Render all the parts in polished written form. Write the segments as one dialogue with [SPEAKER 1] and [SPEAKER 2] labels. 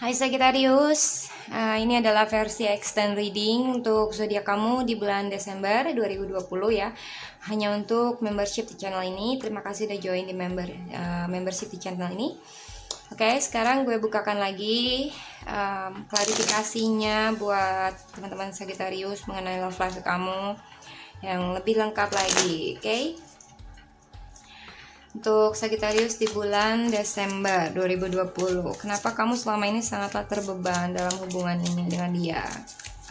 [SPEAKER 1] Hai Sagittarius, ini adalah versi extend reading untuk zodiak kamu di bulan Desember 2020 ya. Hanya untuk membership di channel ini. Terima kasih udah join di membership di channel ini. Oke, sekarang gue bukakan lagi klarifikasinya buat teman-teman Sagittarius mengenai love life kamu yang lebih lengkap lagi, oke? Untuk Sagittarius di bulan Desember 2020, kenapa kamu selama ini sangatlah terbeban dalam hubungan ini dengan dia?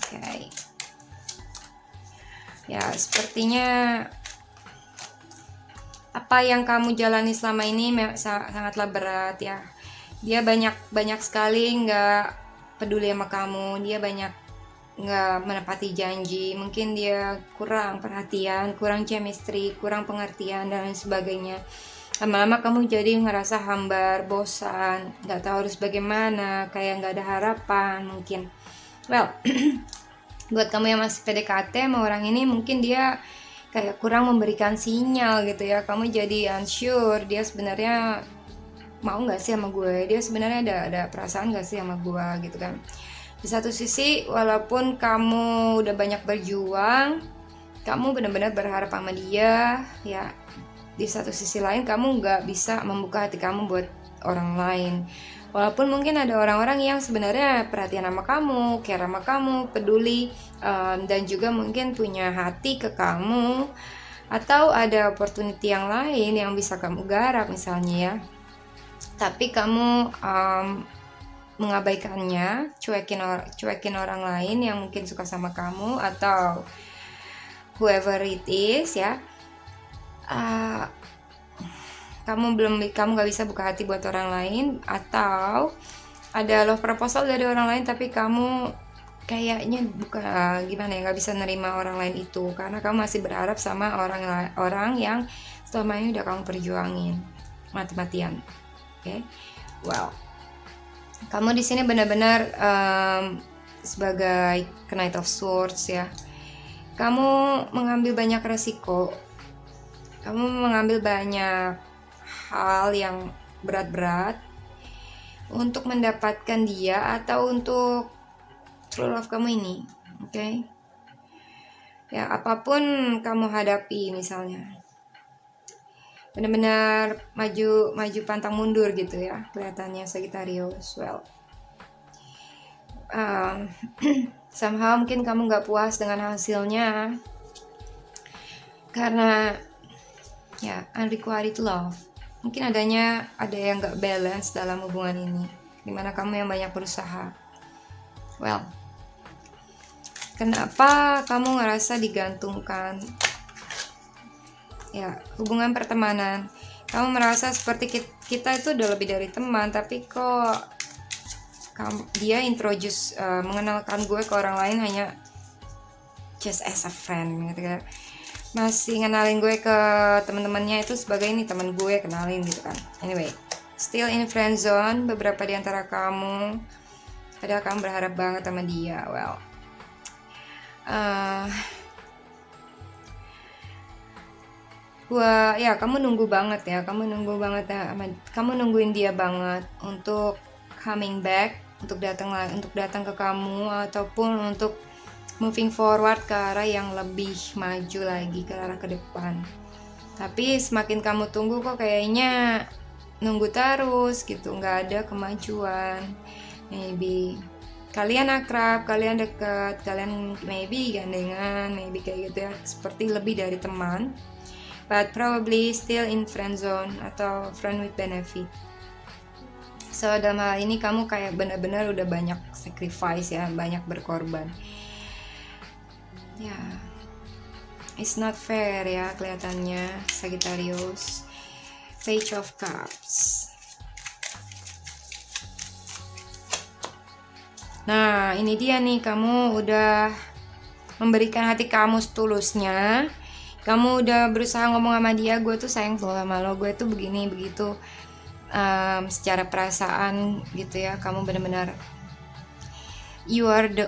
[SPEAKER 1] Oke. Ya, sepertinya apa yang kamu jalani selama ini sangatlah berat ya. Dia banyak sekali nggak peduli sama kamu, dia banyak nggak menepati janji, mungkin dia kurang perhatian, kurang chemistry, kurang pengertian dan lain sebagainya. Lama-lama kamu jadi ngerasa hambar, bosan, nggak tahu harus bagaimana, kayak nggak ada harapan mungkin. Well, buat kamu yang masih PDKT sama orang ini, mungkin dia kayak kurang memberikan sinyal gitu ya. Kamu jadi unsure, dia sebenarnya mau nggak sih sama gue, dia sebenarnya ada perasaan nggak sih sama gue gitu kan. Di satu sisi, walaupun kamu udah banyak berjuang, kamu benar-benar berharap sama dia ya. Di satu sisi lain, kamu nggak bisa membuka hati kamu buat orang lain. Walaupun mungkin ada orang-orang yang sebenarnya perhatian sama kamu, care sama kamu, peduli, dan juga mungkin punya hati ke kamu, atau ada opportunity yang lain yang bisa kamu garap misalnya ya. Tapi kamu mengabaikannya, cuekin orang lain yang mungkin suka sama kamu atau whoever it is ya. Kamu nggak bisa buka hati buat orang lain, atau ada love proposal dari orang lain tapi kamu kayaknya nggak bisa nerima orang lain itu karena kamu masih berharap sama orang yang selama ini udah kamu perjuangin mati-matian. Oke. Well, kamu di sini benar-benar sebagai Knight of Swords ya. Kamu mengambil banyak resiko. Kamu mengambil banyak hal yang berat-berat untuk mendapatkan dia atau untuk true love kamu ini, oke? Ya, apapun kamu hadapi misalnya, benar-benar maju pantang mundur gitu ya kelihatannya Sagittarius. Well, somehow mungkin kamu nggak puas dengan hasilnya karena ya unrequited love. Mungkin ada yang gak balance dalam hubungan ini, dimana kamu yang banyak berusaha. Well, kenapa kamu ngerasa digantungkan? Ya, hubungan pertemanan, kamu merasa seperti kita itu udah lebih dari teman, tapi kok dia introduce, mengenalkan gue ke orang lain hanya just as a friend gitu kan. Masih ngenalin gue ke teman-temannya itu sebagai ini teman gue, kenalin gitu kan. Anyway, still in friend zone beberapa di antara kamu, padahal kamu berharap banget sama dia. Well, kamu nunggu banget ya, kamu nungguin dia banget untuk coming back, untuk datang ke kamu ataupun untuk moving forward ke arah yang lebih maju lagi, ke arah ke depan. Tapi semakin kamu tunggu kok kayaknya nunggu terus gitu, nggak ada kemajuan. Maybe kalian akrab, kalian dekat, kalian maybe gandengan, maybe kayak gitu ya, seperti lebih dari teman, but probably still in friend zone atau friend with benefit. So dalam hal ini kamu kayak benar-benar udah banyak sacrifice ya, banyak berkorban. Ya, it's not fair ya kelihatannya Sagittarius. Page of Cups. Nah, ini dia nih, kamu udah memberikan hati kamu setulusnya. Kamu udah berusaha ngomong sama dia, gue tuh sayang sama lo, gue tuh begini begitu, secara perasaan gitu ya. Kamu benar-benar you are the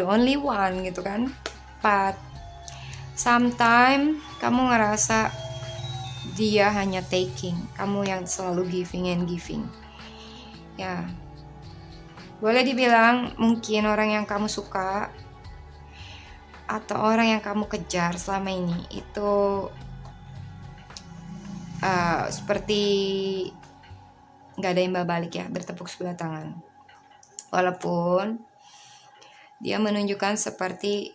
[SPEAKER 1] only one gitu kan. But sometimes kamu ngerasa dia hanya taking, kamu yang selalu giving and giving ya. Boleh dibilang mungkin orang yang kamu suka atau orang yang kamu kejar selama ini itu seperti nggak ada imbal balik ya, bertepuk sebelah tangan. Walaupun dia menunjukkan seperti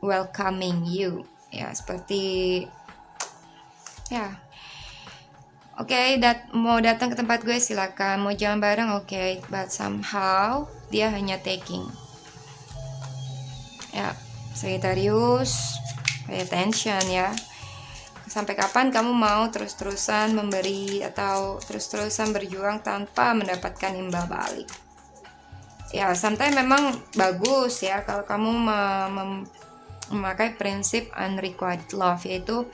[SPEAKER 1] welcoming you, ya seperti ya. Oke, mau datang ke tempat gue silakan, mau jalan bareng oke, but somehow dia hanya taking. Ya, Sagittarius, pay attention ya. Sampai kapan kamu mau terus-terusan memberi atau terus-terusan berjuang tanpa mendapatkan imbal balik? Ya, sometimes memang bagus ya kalau kamu memakai prinsip unrequited love, yaitu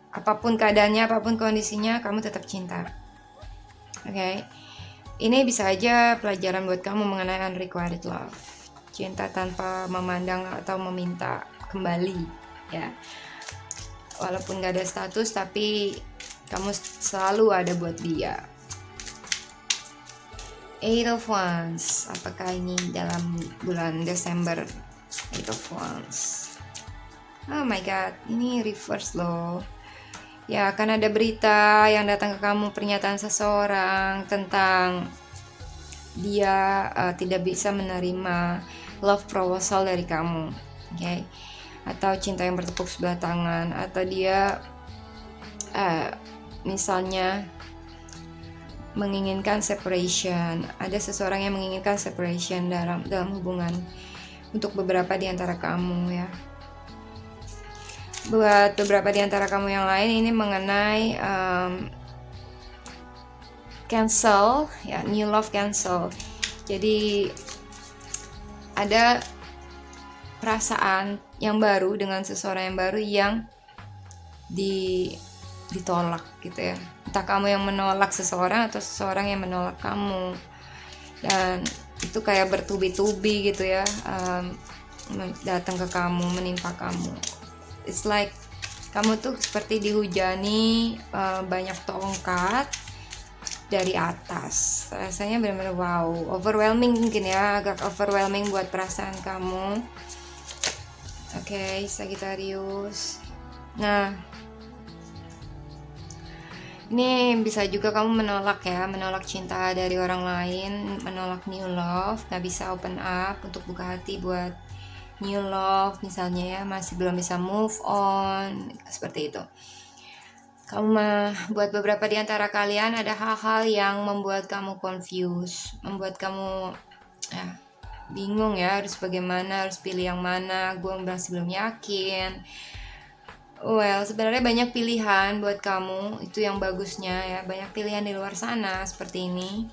[SPEAKER 1] apapun keadaannya, apapun kondisinya, kamu tetap cinta. Oke. Ini bisa aja pelajaran buat kamu mengenai unrequited love. Cinta tanpa memandang atau meminta kembali, ya. Walaupun gak ada status, tapi kamu selalu ada buat dia. Eight of Wands. Apakah ini dalam bulan Desember? Eight of Wands. Oh my god, ini reverse loh. Ya, akan ada berita yang datang ke kamu, pernyataan seseorang tentang dia tidak bisa menerima love proposal dari kamu, oke? Atau cinta yang bertepuk sebelah tangan, atau dia misalnya menginginkan separation. Ada seseorang yang menginginkan separation dalam hubungan untuk beberapa di antara kamu ya. Buat beberapa di antara kamu yang lain ini mengenai cancel ya, new love cancel. Jadi ada perasaan yang baru dengan seseorang yang baru yang ditolak gitu ya. Entah kamu yang menolak seseorang atau seseorang yang menolak kamu. Dan itu kayak bertubi-tubi gitu ya, datang ke kamu, menimpa kamu. It's like kamu tuh seperti dihujani banyak tongkat dari atas. Rasanya benar-benar wow, overwhelming mungkin ya, agak overwhelming buat perasaan kamu. Oke, Sagittarius. Nah, ini bisa juga kamu menolak cinta dari orang lain, menolak new love, gak bisa open up untuk buka hati buat new love misalnya ya, masih belum bisa move on, seperti itu. Buat beberapa di antara kalian ada hal-hal yang membuat kamu confused, membuat kamu bingung ya, harus bagaimana, harus pilih yang mana, gue masih belum yakin. Well, sebenarnya banyak pilihan buat kamu, itu yang bagusnya ya, banyak pilihan di luar sana seperti ini.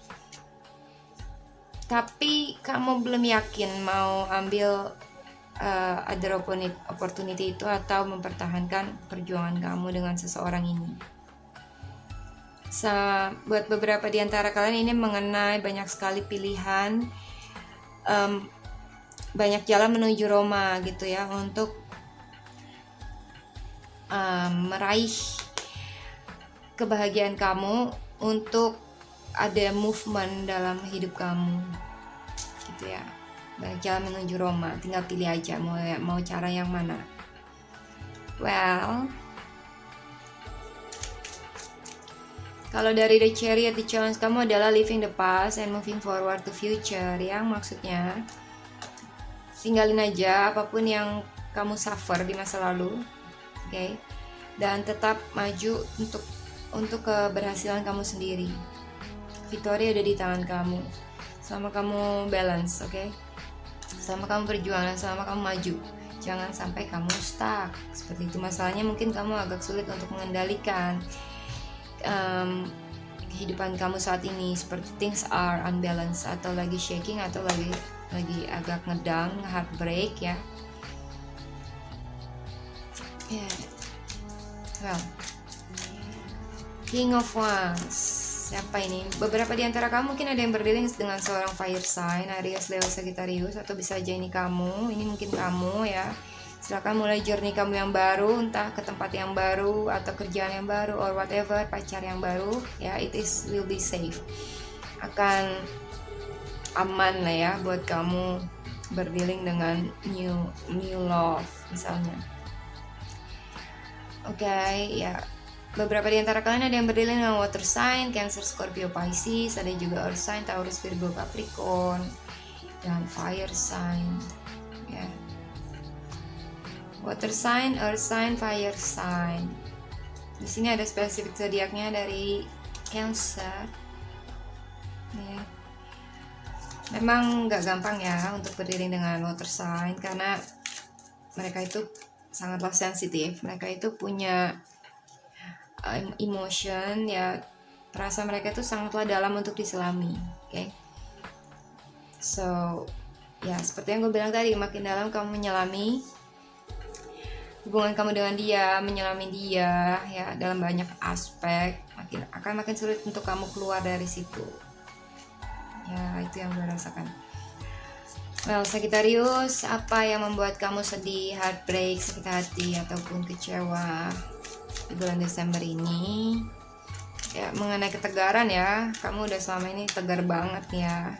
[SPEAKER 1] Tapi kamu belum yakin mau ambil other opportunity itu atau mempertahankan perjuangan kamu dengan seseorang ini. Buat beberapa di antara kalian ini mengenai banyak sekali pilihan, banyak jalan menuju Roma gitu ya, untuk meraih kebahagiaan kamu, untuk ada movement dalam hidup kamu gitu ya. Banyak jalan menuju Roma, tinggal pilih aja mau cara yang mana. Well, kalau dari The Chariot, the challenge kamu adalah living the past and moving forward to future, yang maksudnya tinggalin aja apapun yang kamu suffer di masa lalu, oke? Dan tetap maju untuk keberhasilan kamu sendiri. Victory ada di tangan kamu selama kamu balance, oke? Selama kamu berjuang dan selama kamu maju, jangan sampai kamu stuck seperti itu. Masalahnya mungkin kamu agak sulit untuk mengendalikan kehidupan kamu saat ini, seperti things are unbalanced, atau lagi shaking, atau lagi agak ngedang, heartbreak ya. Well, King of Wands. Siapa ini? Beberapa di antara kamu mungkin ada yang berdealing dengan seorang fire sign, Aries, Leo, Sagittarius, atau bisa aja ini kamu. Ini mungkin kamu ya. Silakan mulai journey kamu yang baru, entah ke tempat yang baru atau kerjaan yang baru or whatever, pacar yang baru ya. Will be safe. Akan aman lah ya buat kamu berdealing dengan new love misalnya. Oke, ya beberapa di antara kalian ada yang berdealing dengan water sign, Cancer, Scorpio, Pisces, ada juga earth sign, Taurus, Virgo, Capricorn, dan fire sign. Ya. Water sign, earth sign, fire sign. Di sini ada spesifik zodiaknya dari Cancer. Ya. Memang nggak gampang ya untuk berdealing dengan water sign karena mereka itu sangatlah sensitif. Mereka itu punya emotion ya, perasaan mereka itu sangatlah dalam untuk diselami. Oke. So ya seperti yang gue bilang tadi, makin dalam kamu menyelami hubungan kamu dengan dia, menyelami dia ya dalam banyak aspek, makin sulit untuk kamu keluar dari situ. Ya itu yang gue rasakan. Well, Sagittarius, apa yang membuat kamu sedih, heartbreak, sakit hati ataupun kecewa di bulan Desember ini? Ya, mengenai ketegaran ya, kamu udah selama ini tegar banget ya.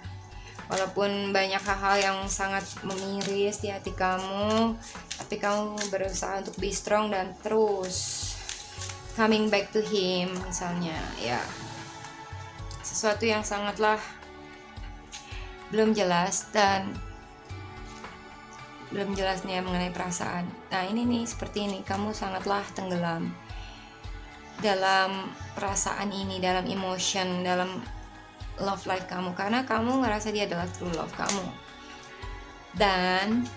[SPEAKER 1] Walaupun banyak hal-hal yang sangat memiris di hati kamu, tapi kamu berusaha untuk be strong dan terus coming back to him misalnya. Ya, sesuatu yang sangatlah belum jelas dan belum jelasnya mengenai perasaan. Nah ini nih seperti ini, kamu sangatlah tenggelam dalam perasaan ini, dalam emotion, dalam love life kamu, karena kamu ngerasa dia adalah true love kamu. Dan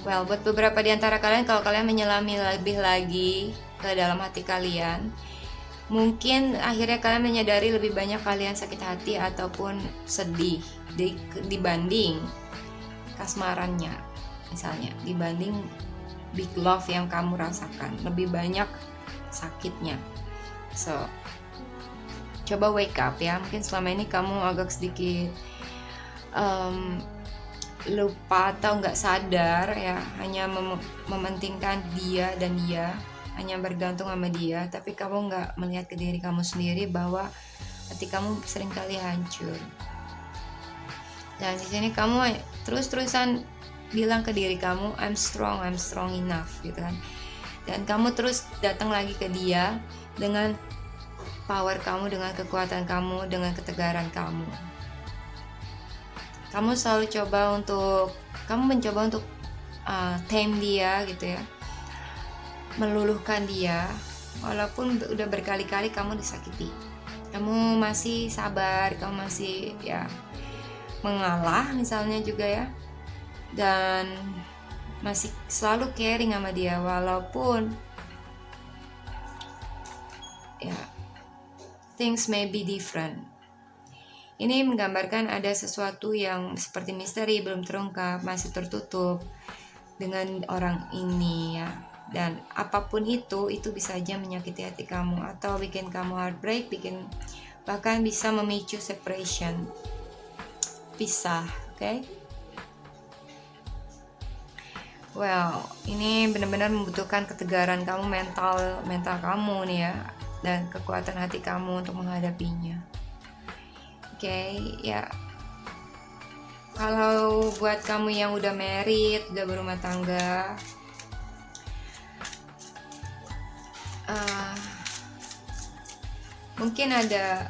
[SPEAKER 1] well, buat beberapa di antara kalian, kalau kalian menyelami lebih lagi ke dalam hati kalian, mungkin akhirnya kalian menyadari lebih banyak kalian sakit hati ataupun sedih dibanding kasmarannya misalnya, dibanding big love yang kamu rasakan, lebih banyak sakitnya. So coba wake up ya, mungkin selama ini kamu agak sedikit lupa atau nggak sadar ya, hanya mementingkan dia dan dia, hanya bergantung sama dia, tapi kamu nggak melihat ke diri kamu sendiri bahwa hati kamu seringkali hancur. Dan di sini kamu terus-terusan bilang ke diri kamu, I'm strong enough gitu kan. Dan kamu terus datang lagi ke dia dengan power kamu, dengan kekuatan kamu, dengan ketegaran kamu. Kamu selalu mencoba untuk tame dia gitu ya, meluluhkan dia, walaupun udah berkali-kali kamu disakiti. Kamu masih sabar, kamu masih ya mengalah misalnya juga ya, dan masih selalu caring sama dia walaupun ya things may be different. Ini menggambarkan ada sesuatu yang seperti misteri belum terungkap, masih tertutup dengan orang ini ya. Dan apapun itu bisa aja menyakiti hati kamu atau bikin kamu heartbreak, bahkan bisa memicu separation, pisah, oke? Well, ini benar-benar membutuhkan ketegaran kamu, mental kamu nih ya, dan kekuatan hati kamu untuk menghadapinya. Oke, ya. Kalau buat kamu yang udah married, udah berumah tangga, mungkin ada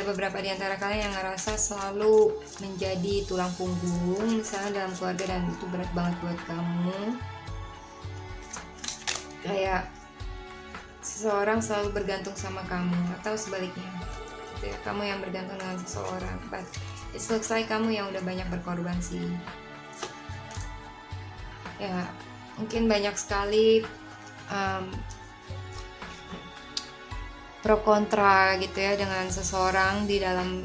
[SPEAKER 1] beberapa di antara kalian yang ngerasa selalu menjadi tulang punggung misalnya dalam keluarga, dan itu berat banget buat kamu. Kayak seseorang selalu bergantung sama kamu atau sebaliknya, ya, kamu yang bergantung dengan seseorang. But it looks like kamu yang udah banyak berkorban sih. Ya, mungkin banyak sekali pro kontra gitu ya dengan seseorang di dalam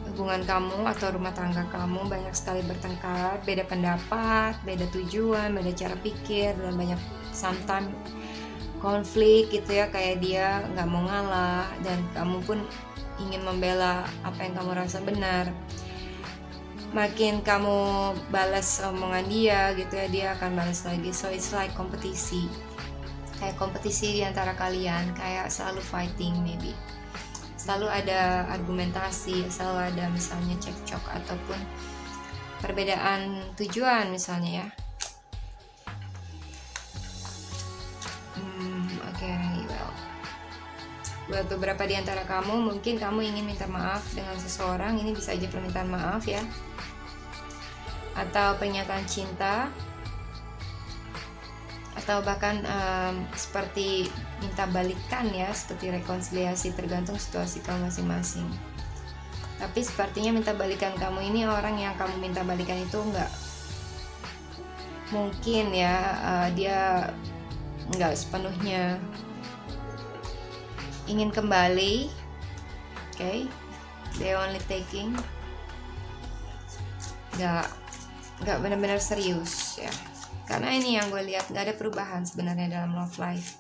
[SPEAKER 1] hubungan kamu atau rumah tangga kamu. Banyak sekali bertengkar, beda pendapat, beda tujuan, beda cara pikir, dan banyak sometimes konflik gitu ya, kayak dia nggak mau ngalah dan kamu pun ingin membela apa yang kamu rasa benar. Makin kamu balas omongan dia gitu ya, dia akan balas lagi. So it's like kompetisi, kayak kompetisi di antara kalian, kayak selalu fighting maybe. selalu ada argumentasi, selalu ada misalnya cekcok ataupun perbedaan tujuan misalnya ya. Oke, well, buat beberapa di antara kamu mungkin kamu ingin minta maaf dengan seseorang, ini bisa aja permintaan maaf ya, atau pernyataan cinta, atau bahkan seperti minta balikan ya, seperti rekonsiliasi, tergantung situasi kamu masing-masing. Tapi sepertinya minta balikan kamu ini, orang yang kamu minta balikan itu nggak mungkin ya, dia nggak sepenuhnya ingin kembali. Okay, they only taking, nggak benar-benar serius ya. Karena ini yang gue lihat, nggak ada perubahan sebenarnya dalam love life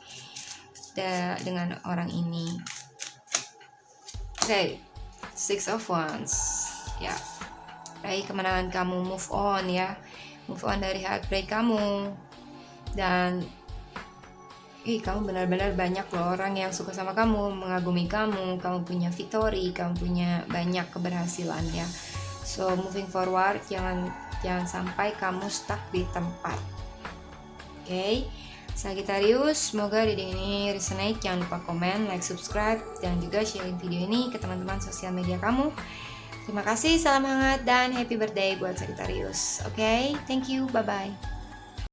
[SPEAKER 1] dengan orang ini. Okay, Six of Wands ya, raih kemenangan kamu, move on ya, move on dari heartbreak kamu. Dan kamu benar-benar banyak loh orang yang suka sama kamu, mengagumi kamu, kamu punya victory, kamu punya banyak keberhasilan ya. So moving forward, jangan sampai kamu stuck di tempat. Okay, Sagittarius, semoga reading ini resonate. Jangan lupa komen, like, subscribe, dan juga sharing video ini ke teman-teman sosial media kamu. Terima kasih, salam hangat, dan happy birthday buat Sagittarius. Okay, thank you, bye-bye.